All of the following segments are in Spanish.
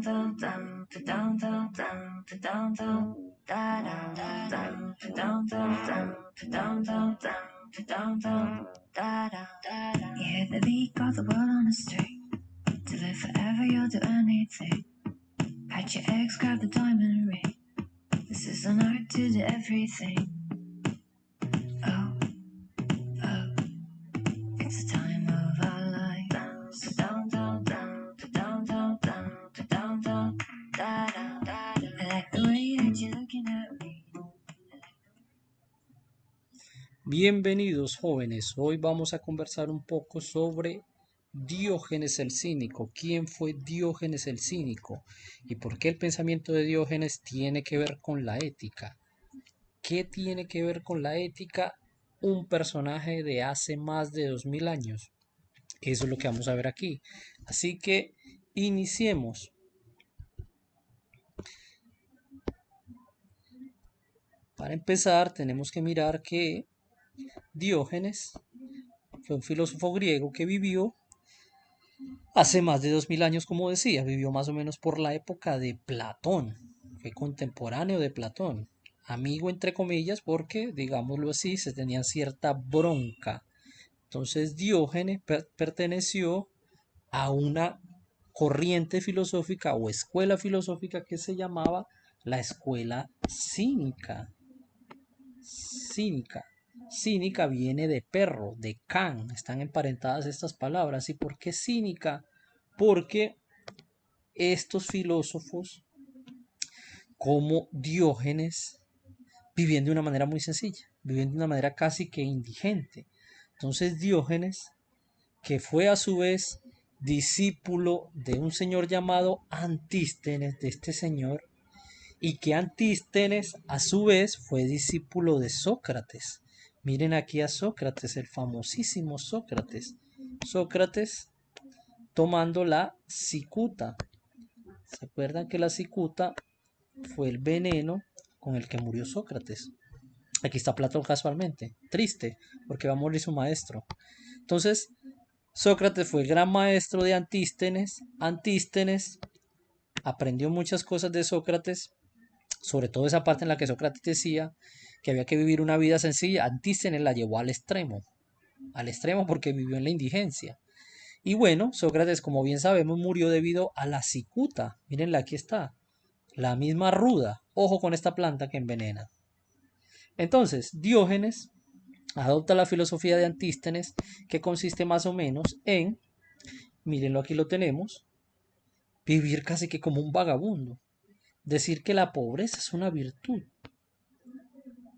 Yeah, baby, got the world on a string. To live forever, you'll do anything. Pat your ex, grab the diamond ring. This is an art to do everything. Oh, oh, it's the time of our life. I like the way that you're looking at me. Bienvenidos jóvenes, hoy vamos a conversar un poco sobre Diógenes el Cínico. ¿Quién fue Diógenes el Cínico? ¿Y por qué el pensamiento de Diógenes tiene que ver con la ética? ¿Qué tiene que ver con la ética un personaje de hace más de 2000 años? Eso es lo que vamos a ver aquí. Así que iniciemos. Para empezar, tenemos que mirar que Diógenes fue un filósofo griego que vivió hace más de 2000 años, como decía, vivió más o menos por la época de Platón, fue contemporáneo de Platón, amigo entre comillas porque, digámoslo así, se tenían cierta bronca. Entonces Diógenes perteneció a una corriente filosófica o escuela filosófica que se llamaba la escuela cínica. Cínica. Cínica viene de perro, de can, están emparentadas estas palabras. ¿Y por qué cínica? Porque estos filósofos, como Diógenes, vivían de una manera muy sencilla, vivían de una manera casi que indigente. Entonces Diógenes, que fue a su vez discípulo de un señor llamado Antístenes, de este señor, y que Antístenes a su vez fue discípulo de Sócrates. Miren aquí a Sócrates, el famosísimo Sócrates. Sócrates tomando la cicuta. ¿Se acuerdan que la cicuta fue el veneno con el que murió Sócrates? Aquí está Platón casualmente. Triste, porque va a morir su maestro. Entonces, Sócrates fue el gran maestro de Antístenes. Antístenes aprendió muchas cosas de Sócrates, sobre todo esa parte en la que Sócrates decía que había que vivir una vida sencilla. Antístenes la llevó al extremo porque vivió en la indigencia. Y bueno, Sócrates, como bien sabemos, murió debido a la cicuta. Mírenla, aquí está, la misma ruda. Ojo con esta planta que envenena. Entonces, Diógenes adopta la filosofía de Antístenes, que consiste más o menos en, mírenlo, aquí lo tenemos, vivir casi que como un vagabundo. Decir que la pobreza es una virtud.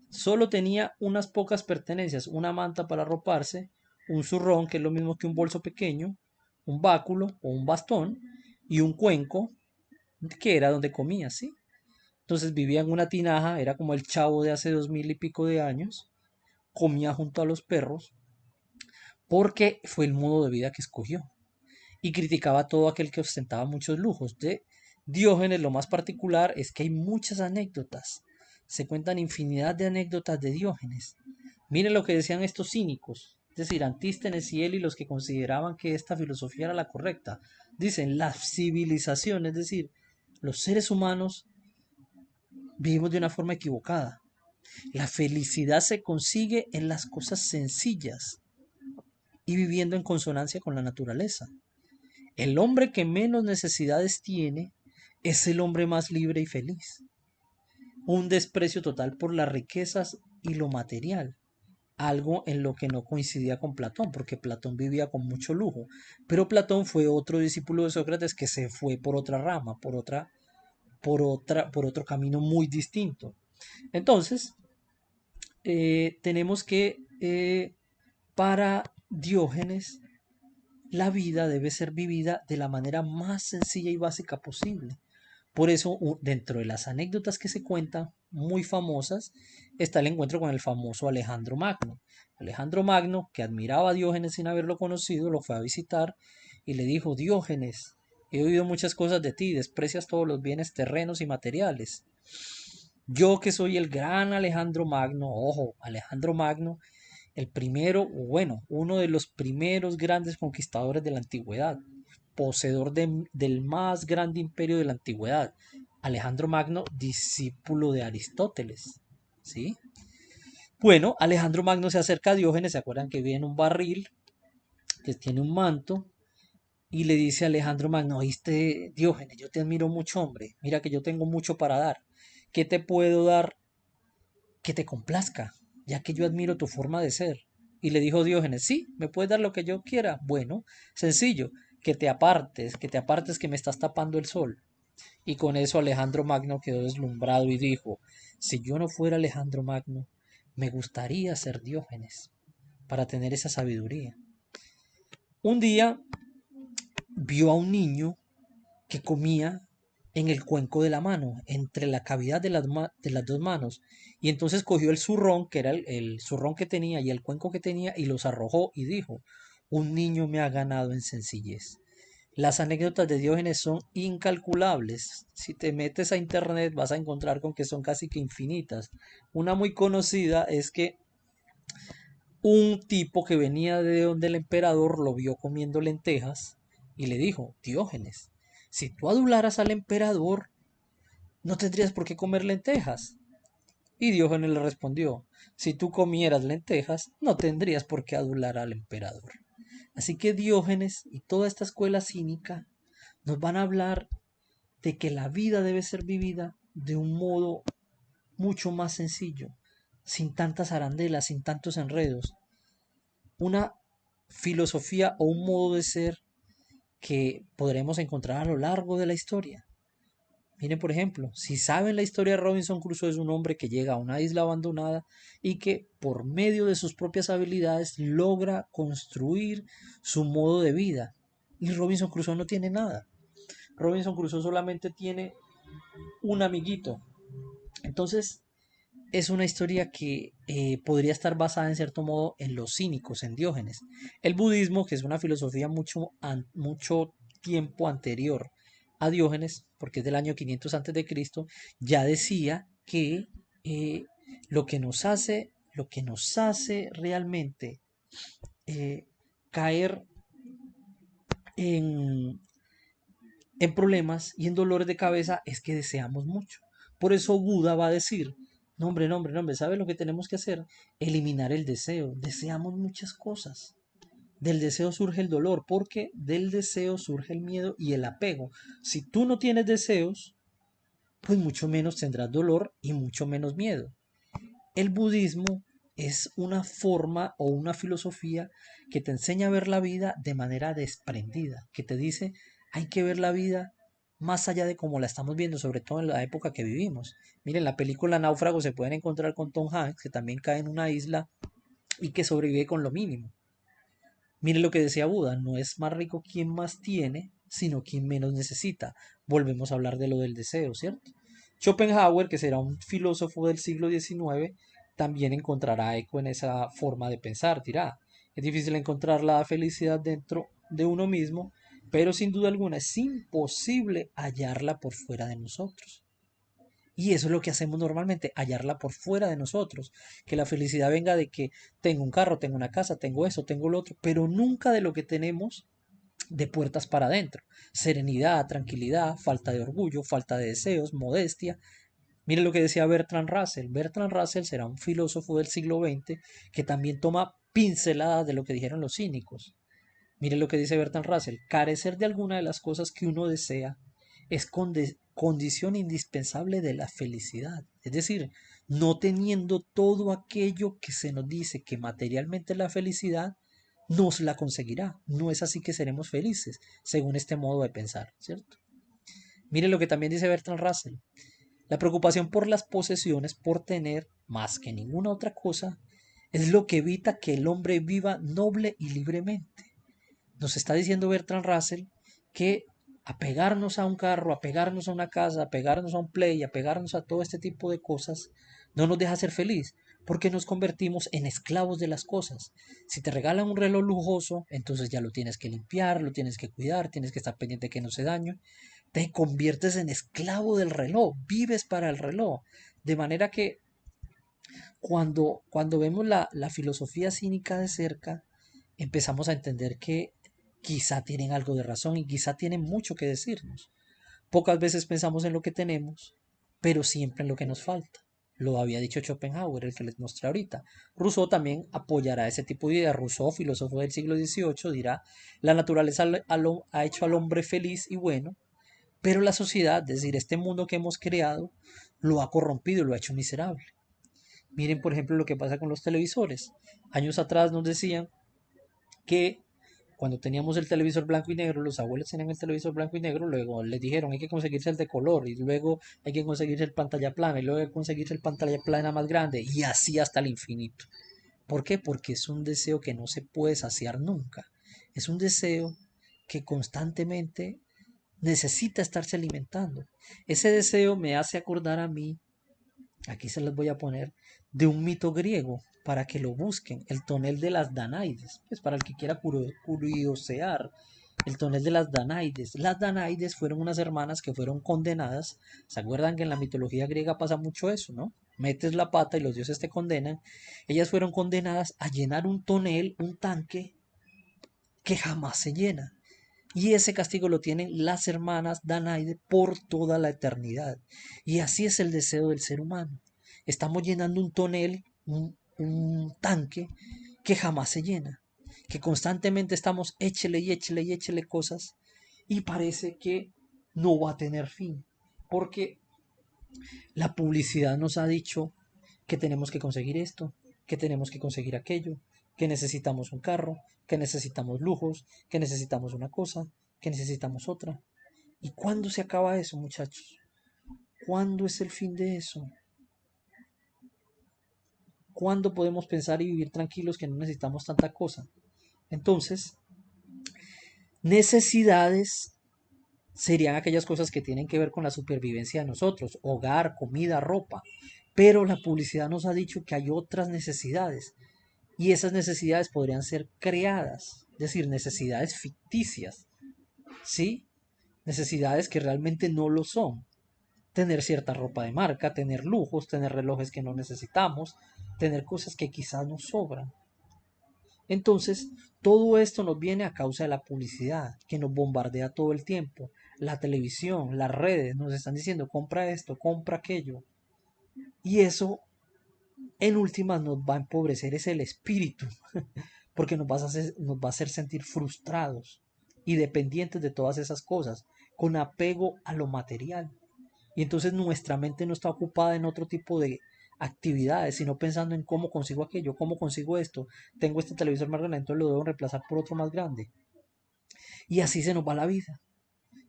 Solo tenía unas pocas pertenencias, una manta para arroparse, un zurrón, que es lo mismo que un bolso pequeño, un báculo o un bastón, y un cuenco, que era donde comía, ¿sí? Entonces vivía en una tinaja, era como el Chavo de hace 2000 y pico de años, comía junto a los perros, porque fue el modo de vida que escogió. Y criticaba a todo aquel que ostentaba muchos lujos. De Diógenes, lo más particular es que hay muchas anécdotas. Se cuentan infinidad de anécdotas de Diógenes. Miren lo que decían estos cínicos, es decir, Antístenes y él y los que consideraban que esta filosofía era la correcta. Dicen, la civilización, es decir, los seres humanos vivimos de una forma equivocada. La felicidad se consigue en las cosas sencillas y viviendo en consonancia con la naturaleza. El hombre que menos necesidades tiene es el hombre más libre y feliz. Un desprecio total por las riquezas y lo material, algo en lo que no coincidía con Platón, porque Platón vivía con mucho lujo, pero Platón fue otro discípulo de Sócrates que se fue por otra rama, por otro camino muy distinto. Entonces, tenemos que para Diógenes la vida debe ser vivida de la manera más sencilla y básica posible. Por eso, dentro de las anécdotas que se cuentan, muy famosas, está el encuentro con el famoso Alejandro Magno. Alejandro Magno, que admiraba a Diógenes sin haberlo conocido, lo fue a visitar y le dijo: Diógenes, he oído muchas cosas de ti, desprecias todos los bienes terrenos y materiales. Yo que soy el gran Alejandro Magno, ojo, Alejandro Magno, el primero, o bueno, uno de los primeros grandes conquistadores de la antigüedad. poseedor del más grande imperio de la antigüedad. Alejandro Magno, discípulo de Aristóteles. ¿Sí? Bueno, Alejandro Magno se acerca a Diógenes, ¿se acuerdan que viene un barril que tiene un manto? Y le dice a Alejandro Magno, oíste, Diógenes, yo te admiro mucho, hombre, mira que yo tengo mucho para dar. ¿Qué te puedo dar que te complazca, ya que yo admiro tu forma de ser? Y le dijo Diógenes, sí, me puedes dar lo que yo quiera. Bueno, sencillo, que te apartes que me estás tapando el sol. Y con eso Alejandro Magno quedó deslumbrado y dijo, si yo no fuera Alejandro Magno, me gustaría ser Diógenes para tener esa sabiduría. Un día vio a un niño que comía en el cuenco de la mano, entre la cavidad de las dos manos. Y entonces cogió el zurrón, que era el zurrón que tenía y el cuenco que tenía, y los arrojó y dijo, un niño me ha ganado en sencillez. Las anécdotas de Diógenes son incalculables. Si te metes a internet vas a encontrar con que son casi que infinitas. Una muy conocida es que un tipo que venía de donde el emperador lo vio comiendo lentejas y le dijo, Diógenes, si tú adularas al emperador, no tendrías por qué comer lentejas. Y Diógenes le respondió, si tú comieras lentejas, no tendrías por qué adular al emperador. Así que Diógenes y toda esta escuela cínica nos van a hablar de que la vida debe ser vivida de un modo mucho más sencillo, sin tantas arandelas, sin tantos enredos. Una filosofía o un modo de ser que podremos encontrar a lo largo de la historia. Miren, por ejemplo, si saben la historia de Robinson Crusoe, es un hombre que llega a una isla abandonada y que por medio de sus propias habilidades logra construir su modo de vida. Y Robinson Crusoe no tiene nada. Robinson Crusoe solamente tiene un amiguito. Entonces, es una historia que podría estar basada en cierto modo en los cínicos, en Diógenes. El budismo, que es una filosofía mucho tiempo anterior a Diógenes, porque es del año 500 antes de Cristo, ya decía que eh, lo que nos hace realmente eh, caer en, en problemas y en dolores de cabeza es que deseamos mucho. Por eso Buda va a decir, no hombre, no hombre, no hombre, ¿sabe lo que tenemos que hacer? Eliminar el deseo. Deseamos muchas cosas. Del deseo surge el dolor, porque del deseo surge el miedo y el apego. Si tú no tienes deseos, pues mucho menos tendrás dolor y mucho menos miedo. El budismo es una forma o una filosofía que te enseña a ver la vida de manera desprendida, que te dice hay que ver la vida más allá de cómo la estamos viendo, sobre todo en la época que vivimos. Miren, la película Náufrago se pueden encontrar con Tom Hanks, que también cae en una isla y que sobrevive con lo mínimo. Miren lo que decía Buda, no es más rico quien más tiene, sino quien menos necesita. Volvemos a hablar de lo del deseo, ¿cierto? Schopenhauer, que será un filósofo del siglo XIX, también encontrará eco en esa forma de pensar. Dirá, es difícil encontrar la felicidad dentro de uno mismo, pero sin duda alguna es imposible hallarla por fuera de nosotros. Y eso es lo que hacemos normalmente, hallarla por fuera de nosotros. Que la felicidad venga de que tengo un carro, tengo una casa, tengo eso, tengo lo otro, pero nunca de lo que tenemos de puertas para adentro. Serenidad, tranquilidad, falta de orgullo, falta de deseos, modestia. Mire lo que decía Bertrand Russell. Bertrand Russell será un filósofo del siglo XX que también toma pinceladas de lo que dijeron los cínicos. Mire lo que dice Bertrand Russell. Carecer de alguna de las cosas que uno desea es condición indispensable de la felicidad. Es decir, no teniendo todo aquello que se nos dice que materialmente es la felicidad, nos la conseguirá. No es así que seremos felices, según este modo de pensar, ¿cierto? Mire lo que también dice Bertrand Russell. La preocupación por las posesiones, por tener más que ninguna otra cosa, es lo que evita que el hombre viva noble y libremente. Nos está diciendo Bertrand Russell que apegarnos a un carro, apegarnos a una casa, apegarnos a un play, apegarnos a todo este tipo de cosas, no nos deja ser feliz, porque nos convertimos en esclavos de las cosas. Si te regalan un reloj lujoso, entonces ya lo tienes que limpiar, lo tienes que cuidar, tienes que estar pendiente de que no se dañe. Te conviertes en esclavo del reloj, vives para el reloj. De manera que cuando vemos la filosofía cínica de cerca, empezamos a entender que quizá tienen algo de razón y quizá tienen mucho que decirnos. Pocas veces pensamos en lo que tenemos, pero siempre en lo que nos falta. Lo había dicho Schopenhauer, el que les mostré ahorita. Rousseau también apoyará ese tipo de ideas. Rousseau, filósofo del siglo XVIII, dirá, la naturaleza ha hecho al hombre feliz y bueno, pero la sociedad, es decir, este mundo que hemos creado, lo ha corrompido y lo ha hecho miserable. Miren, por ejemplo, lo que pasa con los televisores. Años atrás nos decían que cuando teníamos el televisor blanco y negro, los abuelos tenían el televisor blanco y negro, luego les dijeron hay que conseguirse el de color, y luego hay que conseguirse el pantalla plana, y luego hay que conseguirse el pantalla plana más grande, y así hasta el infinito. ¿Por qué? Porque es un deseo que no se puede saciar nunca. Es un deseo que constantemente necesita estarse alimentando. Ese deseo me hace acordar a mí, aquí se los voy a poner, de un mito griego para que lo busquen, el tonel de las Danaides, pues para el que quiera curiosear, el tonel de las Danaides. Las Danaides fueron unas hermanas que fueron condenadas. ¿Se acuerdan que en la mitología griega pasa mucho eso, no? Metes la pata y los dioses te condenan. Ellas fueron condenadas a llenar un tonel, un tanque que jamás se llena. Y ese castigo lo tienen las hermanas Danaide por toda la eternidad. Y así es el deseo del ser humano. Estamos llenando un tonel, un tanque que jamás se llena. Que constantemente estamos échele y échele y échele cosas. Y parece que no va a tener fin. Porque la publicidad nos ha dicho que tenemos que conseguir esto, que tenemos que conseguir aquello, que necesitamos un carro, que necesitamos lujos, que necesitamos una cosa, que necesitamos otra. ¿Y cuándo se acaba eso, muchachos? ¿Cuándo es el fin de eso? ¿Cuándo podemos pensar y vivir tranquilos que no necesitamos tanta cosa? Entonces, necesidades serían aquellas cosas que tienen que ver con la supervivencia de nosotros, hogar, comida, ropa. Pero la publicidad nos ha dicho que hay otras necesidades y esas necesidades podrían ser creadas, es decir, necesidades ficticias, ¿sí? Necesidades que realmente no lo son. Tener cierta ropa de marca, tener lujos, tener relojes que no necesitamos, tener cosas que quizás nos sobran. Entonces, todo esto nos viene a causa de la publicidad que nos bombardea todo el tiempo. La televisión, las redes nos están diciendo compra esto, compra aquello. Y eso en últimas nos va a empobrecer es el espíritu, porque nos va a hacer sentir frustrados y dependientes de todas esas cosas, con apego a lo material. Y entonces nuestra mente no está ocupada en otro tipo de actividades, sino pensando en cómo consigo aquello, cómo consigo esto. Tengo este televisor más grande, entonces lo debo reemplazar por otro más grande. Y así se nos va la vida.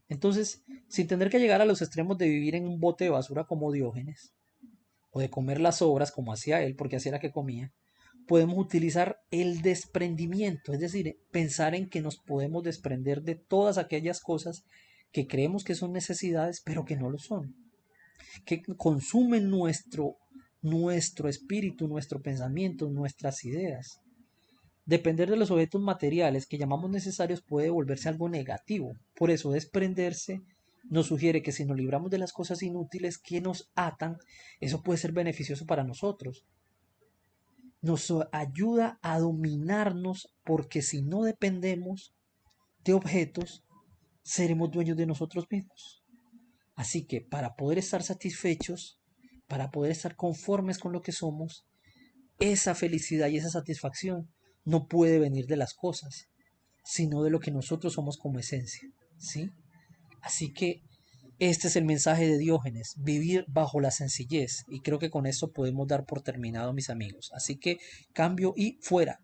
Entonces, sin tener que llegar a los extremos de vivir en un bote de basura como Diógenes, o de comer las sobras como hacía él, porque así era que comía, podemos utilizar el desprendimiento, es decir, pensar en que nos podemos desprender de todas aquellas cosas que creemos que son necesidades, pero que no lo son, que consumen nuestro espíritu, nuestro pensamiento, nuestras ideas. Depender de los objetos materiales que llamamos necesarios puede volverse algo negativo. Por eso desprenderse nos sugiere que si nos libramos de las cosas inútiles que nos atan, eso puede ser beneficioso para nosotros. Nos ayuda a dominarnos porque si no dependemos de objetos, seremos dueños de nosotros mismos. Así que para poder estar satisfechos, para poder estar conformes con lo que somos, esa felicidad y esa satisfacción no puede venir de las cosas, sino de lo que nosotros somos como esencia, ¿sí? Así que este es el mensaje de Diógenes, vivir bajo la sencillez, y creo que con esto podemos dar por terminado, mis amigos. Así que cambio y fuera.